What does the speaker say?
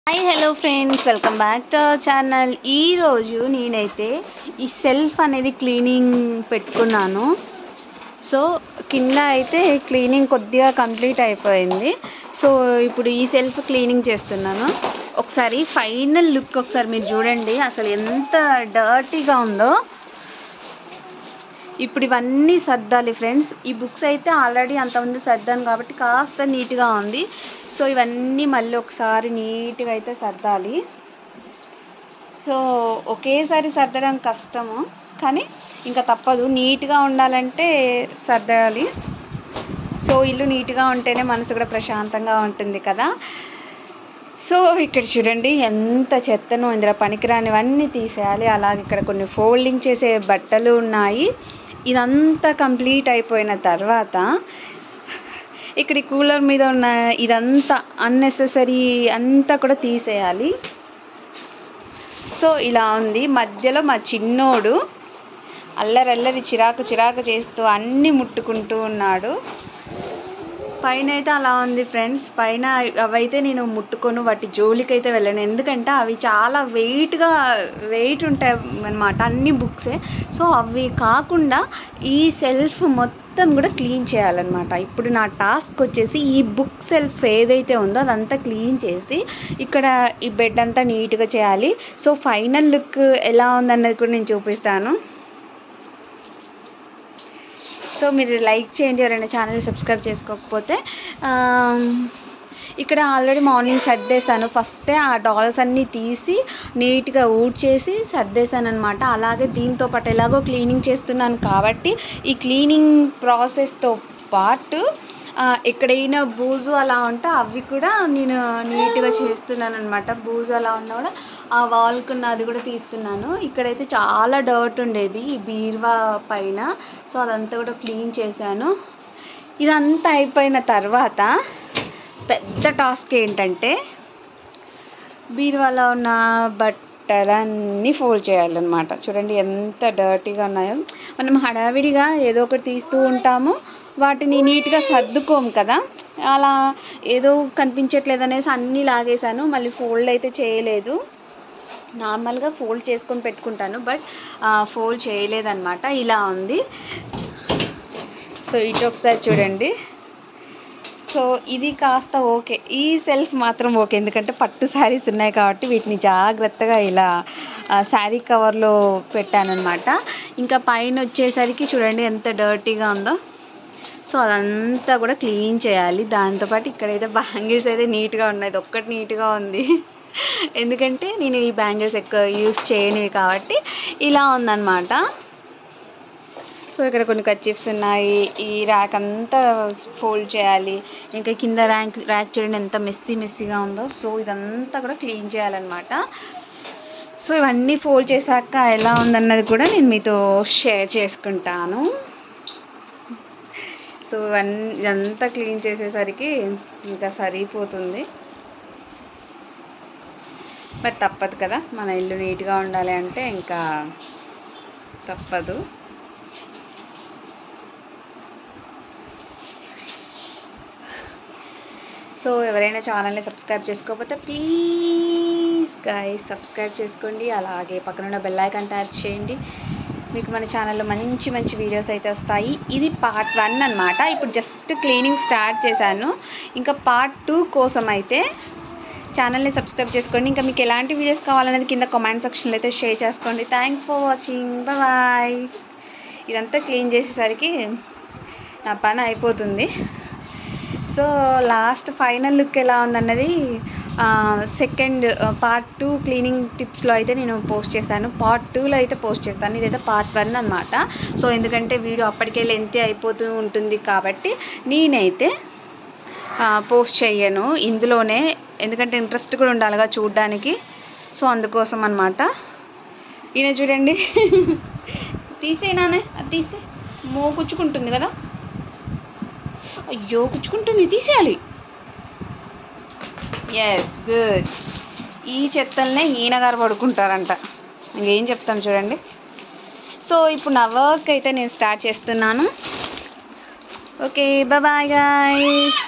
Hi hello friends, welcome back to our channel. ఈరోజు నేనైతే ఈ సెల్ఫ్ అనేది క్లీనింగ్ పెట్టుకున్నాను. సో కింద అయితే క్లీనింగ్ కొద్దిగా కంప్లీట్ అయిపోయింది. సో ఇప్పుడు ఈ సెల్ఫ్ క్లీనింగ్ చేస్తున్నాను. ఒకసారి ఫైనల్ లుక్ ఒకసారి మీరు చూడండి, అసలు ఎంత డర్టీగా ఉందో. ఇప్పుడు ఇవన్నీ సర్దాలి ఫ్రెండ్స్. ఈ బుక్స్ అయితే ఆల్రెడీ అంతమంది సర్దాను కాబట్టి కాస్త నీట్గా ఉంది. సో ఇవన్నీ మళ్ళీ ఒకసారి నీట్గా అయితే సర్దాలి. సో ఒకేసారి సర్దడం కష్టము, కానీ ఇంకా తప్పదు, నీట్గా ఉండాలంటే సర్దాలి. సో ఇల్లు నీట్గా ఉంటేనే మనసు కూడా ప్రశాంతంగా ఉంటుంది కదా. సో ఇక్కడ చూడండి ఎంత చెత్తను, ఇందులో పనికిరానివన్నీ తీసేయాలి. అలాగే ఇక్కడ కొన్ని ఫోల్డింగ్ చేసే బట్టలు ఉన్నాయి. ఇదంతా కంప్లీట్ అయిపోయిన తర్వాత ఇక్కడ కూలర్ మీద ఉన్న ఇదంతా అన్నెసెసరీ అంతా కూడా తీసేయాలి. సో ఇలా ఉంది. మధ్యలో మా చిన్నోడు అల్లరల్లరి చిరాకు చేస్తూ అన్నీ ముట్టుకుంటూ ఉన్నాడు. పైన అయితే అలా ఉంది ఫ్రెండ్స్. పైన అవైతే నేను ముట్టుకొను, వాటి జోలికైతే వెళ్ళను. ఎందుకంటే అవి చాలా వెయిట్ ఉంటాయి అన్నమాట, అన్ని బుక్సే. సో అవి కాకుండా ఈ సెల్ఫ్ మొత్తం కూడా క్లీన్ చేయాలన్నమాట. ఇప్పుడు నా టాస్క్ వచ్చేసి ఈ బుక్ సెల్ఫ్ ఏదైతే ఉందో అదంతా క్లీన్ చేసి ఇక్కడ ఈ బెడ్ అంతా నీట్గా చేయాలి. సో ఫైనల్ లుక్ ఎలా ఉందన్నది కూడా నేను చూపిస్తాను. సో మీరు లైక్ చేయండి, ఎవరైనా ఛానల్ సబ్స్క్రైబ్ చేసుకోకపోతే. ఇక్కడ ఆల్రెడీ మార్నింగ్ సర్దేశాను. ఫస్టే ఆ డాల్స్ అన్నీ తీసి నీట్గా ఊడ్చేసి సర్దేశాను అనమాట. అలాగే దీంతో పాటు ఎలాగో క్లీనింగ్ చేస్తున్నాను కాబట్టి ఈ క్లీనింగ్ ప్రాసెస్తో పాటు ఎక్కడైనా బూజు అలా ఉంటే అవి కూడా నేను నీట్గా చేస్తున్నాను అనమాట. బూజు అలా ఉన్నా కూడా ఆ వాల్కున్న అది కూడా తీస్తున్నాను. ఇక్కడైతే చాలా డర్ట్ ఉండేది ఈ బీరువా పైన. సో అదంతా కూడా క్లీన్ చేశాను. ఇదంతా అయిపోయిన తర్వాత పెద్ద టాస్క్ ఏంటంటే బీరువాలో ఉన్న బట్టలన్నీ ఫోల్డ్ చేయాలన్నమాట. చూడండి ఎంత డర్టీగా ఉన్నాయో. మనం హడావిడిగా ఏదో ఒకటి తీస్తూ ఉంటాము, వాటిని నీట్గా సర్దుకోము కదా. అలా ఏదో కనిపించట్లేదు అనేసి అన్నీ లాగేశాను. మళ్ళీ ఫోల్డ్ అయితే చేయలేదు. నార్మల్గా ఫోల్డ్ చేసుకొని పెట్టుకుంటాను, బట్ ఫోల్డ్ చేయలేదన్నమాట. ఇలా ఉంది. సో ఇటు ఒకసారి చూడండి. సో ఇది కాస్త ఓకే. ఈ సెల్ఫ్ మాత్రం ఓకే, ఎందుకంటే పట్టు శారీస్ ఉన్నాయి కాబట్టి వీటిని జాగ్రత్తగా ఇలా శారీ కవర్లో పెట్టానన్నమాట. ఇంకా పైన వచ్చేసరికి చూడండి ఎంత డర్టీగా ఉందో. సో అదంతా కూడా క్లీన్ చేయాలి. దాంతోపాటు ఇక్కడైతే బ్యాంగిల్స్ అయితే నీట్గా ఉన్నాయి. ఇది ఒక్కటి నీట్గా ఉంది, ఎందుకంటే నేను ఈ బ్యాంగిల్స్ ఎక్కువ యూస్ చేయనివి కాబట్టి ఇలా ఉందన్నమాట. సో ఇక్కడ కొన్ని కర్చీఫ్స్ ఉన్నాయి. ఈ ర్యాక్ అంతా ఫోల్డ్ చేయాలి. ఇంకా కింద ర్యాక్ చూడండి ఎంత మెస్సీగా ఉందో. సో ఇదంతా కూడా క్లీన్ చేయాలన్నమాట. సో ఇవన్నీ ఫోల్డ్ చేశాక ఎలా ఉందన్నది కూడా నేను మీతో షేర్ చేసుకుంటాను. సో ఇదంతా క్లీన్ చేసేసరికి ఇంకా సరిపోతుంది, బట్ తప్పదు కదా, మన ఇల్లు నీట్గా ఉండాలి అంటే ఇంకా తప్పదు. సో ఎవరైనా ఛానల్ని సబ్స్క్రైబ్ చేసుకోకపోతే ప్లీజ్ గైస్ సబ్స్క్రైబ్ చేసుకోండి. అలాగే పక్కనున్న బెల్ ఐకాన్ ట్యాప్ చేయండి. మీకు మన ఛానల్లో మంచి వీడియోస్ అయితే వస్తాయి. ఇది పార్ట్ 1 అన్నమాట. ఇప్పుడు జస్ట్ క్లీనింగ్ స్టార్ట్ చేశాను. ఇంకా పార్ట్ 2 కోసం అయితే ఛానల్ని సబ్స్క్రైబ్ చేసుకోండి. ఇంకా మీకు ఎలాంటి వీడియోస్ కావాలనేది కింద కామెంట్ సెక్షన్లో అయితే షేర్ చేసుకోండి. Thanks for watching, bye. ఇదంతా క్లీన్ చేసేసరికి నా పని అయిపోతుంది. సో లాస్ట్ ఫైనల్ లుక్ ఎలా ఉందన్నది సెకండ్ పార్ట్ 2 క్లీనింగ్ టిప్స్లో అయితే నేను పోస్ట్ చేశాను. పార్ట్ 2లో అయితే పోస్ట్ చేస్తాను. ఇదైతే పార్ట్ 1 అన్నమాట. సో ఎందుకంటే వీడియో అప్పటికే లెంతీ అయిపోతూ ఉంటుంది కాబట్టి నేనైతే పోస్ట్ చేయను ఇందులోనే, ఎందుకంటే ఇంట్రెస్ట్ కూడా ఉండాలిగా చూడడానికి. సో అందుకోసం అన్నమాట. ఈయన చూడండి తీసేనానే, అది తీసే మోగుచ్చుకుంటుంది కదా. అయ్యో కుచ్చుకుంటుంది, తీసేయాలి. Yes, good. ఈ చెత్తలనే ఈయనగారు పడుకుంటారంట. ఇంకేం చెప్తాను చూడండి. సో ఇప్పుడు నా వర్క్ అయితే నేను స్టార్ట్ చేస్తున్నాను. Okay, bye guys.